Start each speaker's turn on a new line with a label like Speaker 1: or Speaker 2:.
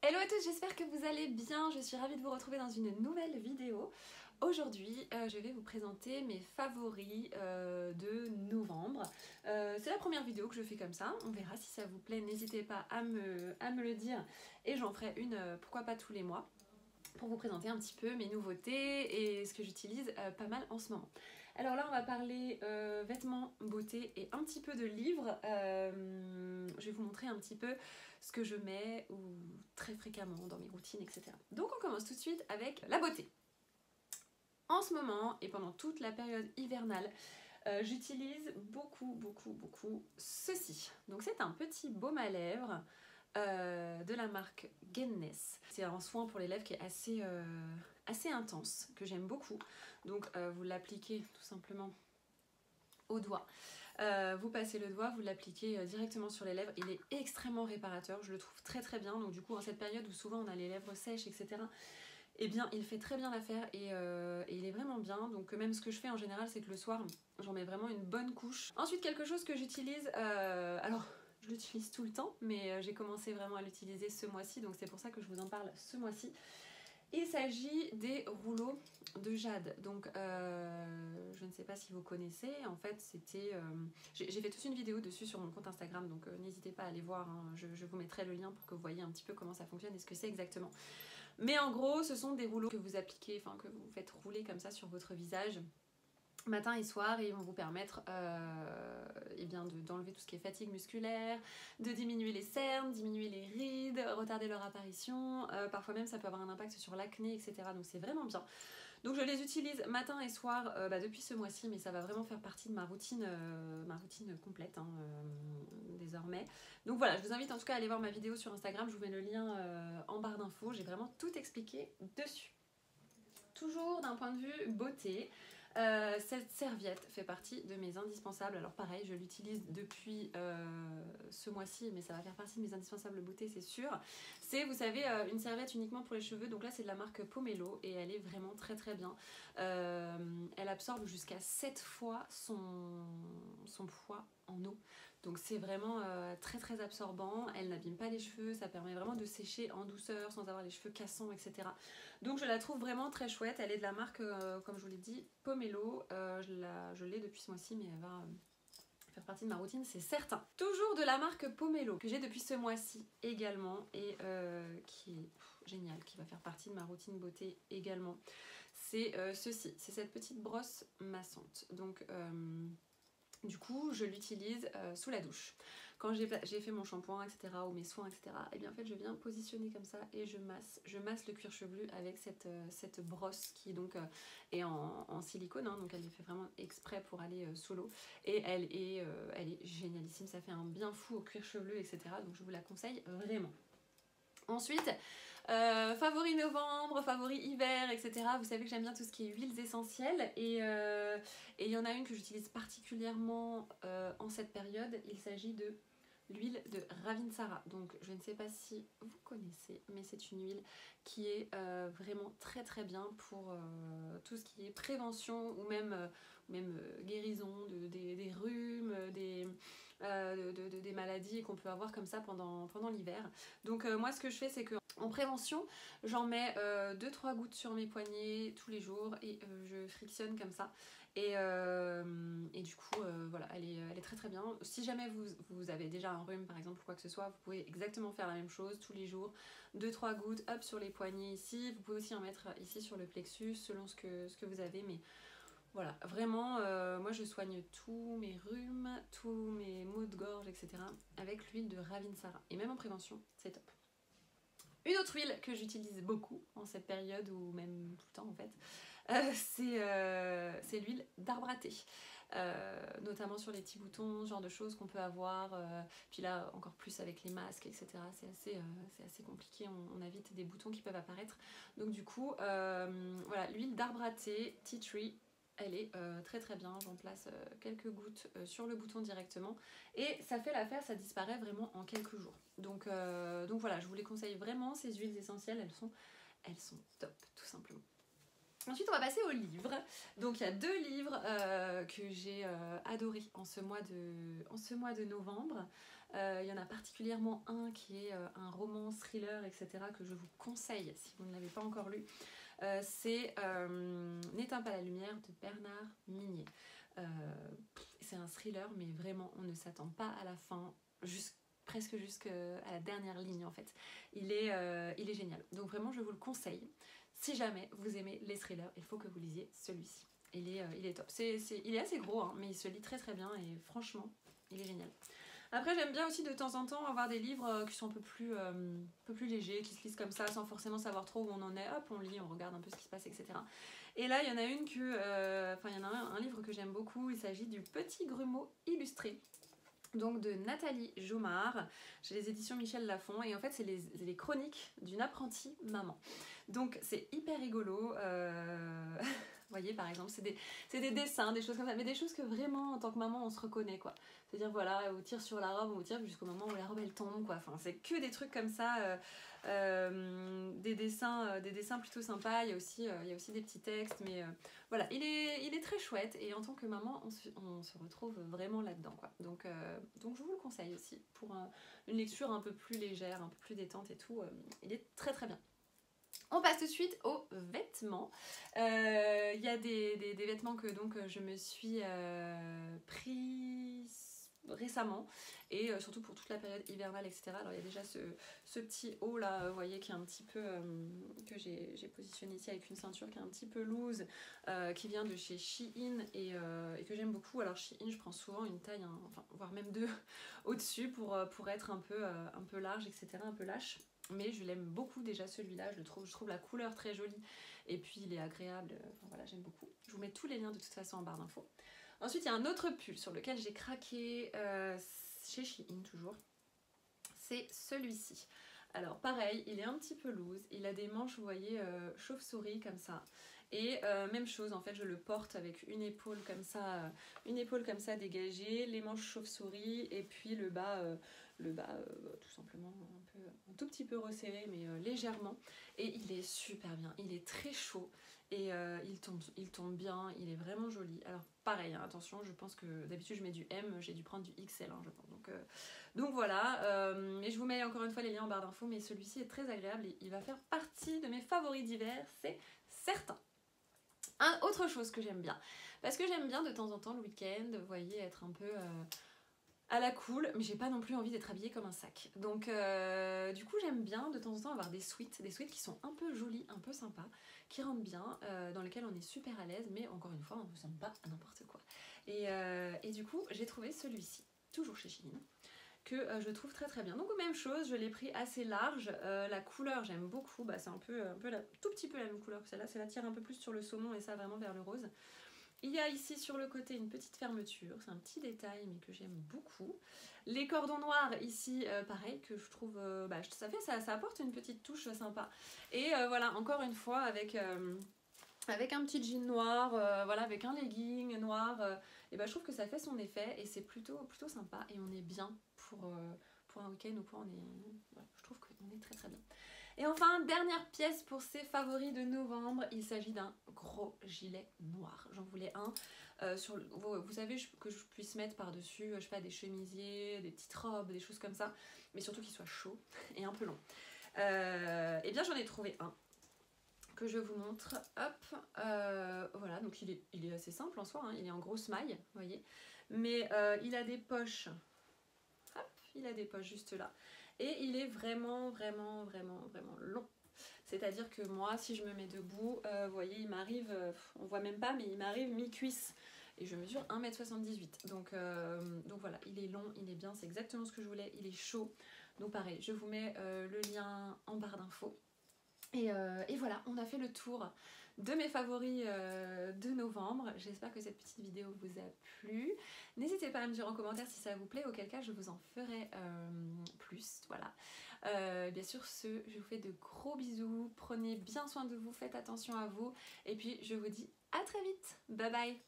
Speaker 1: Hello à tous, j'espère que vous allez bien, je suis ravie de vous retrouver dans une nouvelle vidéo. Aujourd'hui, je vais vous présenter mes favoris de novembre. C'est la première vidéo que je fais comme ça, on verra si ça vous plaît, n'hésitez pas à me le dire et j'en ferai une, pourquoi pas tous les mois, pour vous présenter un petit peu mes nouveautés et ce que j'utilise pas mal en ce moment. Alors là, on va parler vêtements, beauté et un petit peu de livres. Je vais vous montrer un petit peu ce que je mets ou très fréquemment dans mes routines, etc. Donc on commence tout de suite avec la beauté. En ce moment et pendant toute la période hivernale, j'utilise beaucoup ceci. Donc c'est un petit baume à lèvres de la marque Guinness. C'est un soin pour les lèvres qui est assez intense, que j'aime beaucoup. Donc vous l'appliquez tout simplement au doigt. Vous passez le doigt, vous l'appliquez directement sur les lèvres. Il est extrêmement réparateur, je le trouve très bien. Donc du coup en cette période où souvent on a les lèvres sèches, etc., eh bien il fait très bien l'affaire et il est vraiment bien. Donc même ce que je fais en général, c'est que le soir, j'en mets vraiment une bonne couche. Ensuite quelque chose que j'utilise, alors je l'utilise tout le temps, mais j'ai commencé vraiment à l'utiliser ce mois-ci, donc c'est pour ça que je vous en parle ce mois-ci. Il s'agit des rouleaux de jade. Donc je ne sais pas si vous connaissez, en fait c'était... j'ai fait toute une vidéo dessus sur mon compte Instagram, donc n'hésitez pas à aller voir, hein. Je vous mettrai le lien pour que vous voyez un petit peu comment ça fonctionne et ce que c'est exactement. Mais en gros, ce sont des rouleaux que vous appliquez, enfin que vous faites rouler comme ça sur votre visage matin et soir, et ils vont vous permettre d'enlever tout ce qui est fatigue musculaire, de diminuer les cernes, diminuer les rides, retarder leur apparition, parfois même ça peut avoir un impact sur l'acné, etc. Donc c'est vraiment bien. Donc je les utilise matin et soir depuis ce mois-ci, mais ça va vraiment faire partie de ma routine complète désormais. Donc voilà, je vous invite en tout cas à aller voir ma vidéo sur Instagram, je vous mets le lien en barre d'infos, j'ai vraiment tout expliqué dessus. Toujours d'un point de vue beauté, cette serviette fait partie de mes indispensables. Alors pareil, je l'utilise depuis ce mois-ci, mais ça va faire partie de mes indispensables beauté, c'est sûr. C'est, vous savez, une serviette uniquement pour les cheveux. Donc là, c'est de la marque Pomelo et elle est vraiment très bien. Elle absorbe jusqu'à 7 fois son poids en eau. Donc c'est vraiment très absorbant, elle n'abîme pas les cheveux, ça permet vraiment de sécher en douceur sans avoir les cheveux cassants, etc. Donc je la trouve vraiment très chouette, elle est de la marque, comme je vous l'ai dit, Pomelo. Je l'ai depuis ce mois-ci, mais elle va faire partie de ma routine, c'est certain. Toujours de la marque Pomelo, que j'ai depuis ce mois-ci également, et qui est génial, qui va faire partie de ma routine beauté également. C'est ceci, c'est cette petite brosse massante. Donc... du coup, je l'utilise sous la douche. Quand j'ai fait mon shampoing, etc., ou mes soins, etc., et bien en fait, je viens positionner comme ça et je masse le cuir chevelu avec cette brosse qui donc est en silicone, hein, donc elle est fait vraiment exprès pour aller sous l'eau. Et elle est génialissime, ça fait un bien fou au cuir chevelu, etc., donc je vous la conseille vraiment. Ensuite, favori novembre, favori hiver, etc. Vous savez que j'aime bien tout ce qui est huiles essentielles et il y en a une que j'utilise particulièrement en cette période. Il s'agit de l'huile de Ravinsara. Donc je ne sais pas si vous connaissez, mais c'est une huile qui est vraiment très bien pour tout ce qui est prévention ou même guérison des rhumes, des maladies qu'on peut avoir comme ça pendant l'hiver. Donc moi ce que je fais, c'est que en prévention, j'en mets 2-3 gouttes sur mes poignets tous les jours et je frictionne comme ça. Et du coup, voilà, elle est très bien. Si jamais vous avez déjà un rhume par exemple ou quoi que ce soit, vous pouvez exactement faire la même chose tous les jours. 2-3 gouttes, hop, sur les poignets ici. Vous pouvez aussi en mettre ici sur le plexus selon ce que vous avez. Mais voilà, vraiment, moi je soigne tous mes rhumes, tous mes maux de gorge, etc. avec l'huile de Ravinsara. Et même en prévention, c'est top. Une autre huile que j'utilise beaucoup en cette période, ou même tout le temps en fait, c'est l'huile d'arbre à thé. Notamment sur les petits boutons, ce genre de choses qu'on peut avoir. Puis là, encore plus avec les masques, etc. C'est assez compliqué, on a vite des boutons qui peuvent apparaître. Donc du coup, voilà, l'huile d'arbre à thé, tea tree, elle est très bien. J'en place quelques gouttes sur le bouton directement et ça fait l'affaire, ça disparaît vraiment en quelques jours. Donc voilà, je vous les conseille vraiment, ces huiles essentielles, elles sont top, tout simplement. Ensuite, on va passer aux livres. Donc, il y a 2 livres que j'ai adorés en ce mois de novembre. Il y en a particulièrement un qui est un roman thriller, etc. que je vous conseille si vous ne l'avez pas encore lu. C'est N'éteins pas la lumière de Bernard Minier. C'est un thriller, mais vraiment on ne s'attend pas à la fin, presque jusqu'à la dernière ligne en fait. Il est génial, donc vraiment je vous le conseille. Si jamais vous aimez les thrillers, il faut que vous lisiez celui-ci. Il est top. Il est assez gros, hein, mais il se lit très très bien et franchement, il est génial. Après, j'aime bien aussi de temps en temps avoir des livres qui sont un peu plus légers, qui se lisent comme ça, sans forcément savoir trop où on en est. Hop, on lit, on regarde un peu ce qui se passe, etc. Et là, il y en a il y en a un livre que j'aime beaucoup. Il s'agit du Petit Grumeau illustré. Donc de Nathalie Jomard, chez les éditions Michel Lafon, et en fait c'est les chroniques d'une apprentie maman. Donc c'est hyper rigolo, vous voyez par exemple c'est des dessins, des choses comme ça, mais des choses que vraiment en tant que maman on se reconnaît quoi. C'est-à-dire voilà, on vous tire sur la robe, on vous tire jusqu'au moment où la robe elle tombe quoi, enfin c'est que des trucs comme ça, des dessins plutôt sympas, il y a aussi des petits textes, mais voilà, il est très chouette et en tant que maman on se retrouve vraiment là-dedans quoi. Donc je vous le conseille aussi pour une lecture un peu plus légère, un peu plus détente et tout, il est très très bien. On passe tout de suite aux vêtements. Il y a des vêtements que donc je me suis pris récemment et surtout pour toute la période hivernale, etc. Alors il y a déjà ce petit haut là, vous voyez, qui est un petit peu que j'ai positionné ici avec une ceinture qui est un petit peu loose, qui vient de chez Shein et que j'aime beaucoup. Alors Shein, je prends souvent une taille, enfin voire même deux au-dessus pour être un peu large, etc., un peu lâche. Mais je l'aime beaucoup déjà celui-là, je trouve la couleur très jolie et puis il est agréable, enfin voilà, j'aime beaucoup. Je vous mets tous les liens de toute façon en barre d'infos. Ensuite il y a un autre pull sur lequel j'ai craqué chez Shein toujours, c'est celui-ci. Alors pareil, il est un petit peu loose, il a des manches, vous voyez, chauve-souris comme ça. Et même chose, en fait je le porte avec une épaule comme ça dégagée, les manches chauve-souris et puis le bas tout simplement un tout petit peu resserré mais légèrement, et il est super bien, il est très chaud et il tombe bien, il est vraiment joli. Alors pareil, hein, attention, je pense que d'habitude je mets du M, j'ai dû prendre du XL, hein, je pense. Donc voilà, et je vous mets encore une fois les liens en barre d'infos, mais celui-ci est très agréable et il va faire partie de mes favoris d'hiver, c'est certain. Autre chose que j'aime bien, parce que j'aime bien de temps en temps le week-end, vous voyez, être un peu à la cool, mais j'ai pas non plus envie d'être habillée comme un sac. Donc du coup j'aime bien de temps en temps avoir des sweats qui sont un peu jolis, un peu sympas, qui rentrent bien, dans lesquels on est super à l'aise, mais encore une fois on ne ressemble pas à n'importe quoi. Et du coup j'ai trouvé celui-ci, toujours chez Shein, que je trouve très très bien. Donc même chose, je l'ai pris assez large, la couleur j'aime beaucoup, c'est un peu tout petit peu la même couleur que celle-là, celle-là tire un peu plus sur le saumon et ça vraiment vers le rose. Il y a ici sur le côté une petite fermeture, c'est un petit détail mais que j'aime beaucoup. Les cordons noirs ici, pareil, que je trouve, ça apporte une petite touche sympa. Et voilà, encore une fois avec un petit jean noir, voilà, avec un legging noir, et je trouve que ça fait son effet et c'est plutôt sympa et on est bien pour un week-end ou quoi, je trouve qu'on est très très bien. Et enfin, dernière pièce pour ces favoris de novembre, il s'agit d'un gros gilet noir. J'en voulais un, vous savez, que je puisse mettre par-dessus, je sais pas, des chemisiers, des petites robes, des choses comme ça, mais surtout qu'il soit chaud et un peu long. Et bien j'en ai trouvé un que je vous montre, hop, voilà, donc il est assez simple en soi, hein, il est en grosse maille, vous voyez, mais il a des poches, hop, il a des poches juste là, et il est vraiment long. C'est-à-dire que moi, si je me mets debout, vous voyez, il m'arrive, on voit même pas, mais il m'arrive mi-cuisse. Et je mesure 1m78. Donc voilà, il est long, il est bien, c'est exactement ce que je voulais, il est chaud. Donc pareil, je vous mets le lien en barre d'infos. Et voilà, on a fait le tour de mes favoris de novembre. J'espère que cette petite vidéo vous a plu. N'hésitez pas à me dire en commentaire si ça vous plaît, auquel cas je vous en ferai plus. Voilà. Bien sûr, je vous fais de gros bisous. Prenez bien soin de vous, faites attention à vous. Et puis je vous dis à très vite. Bye bye.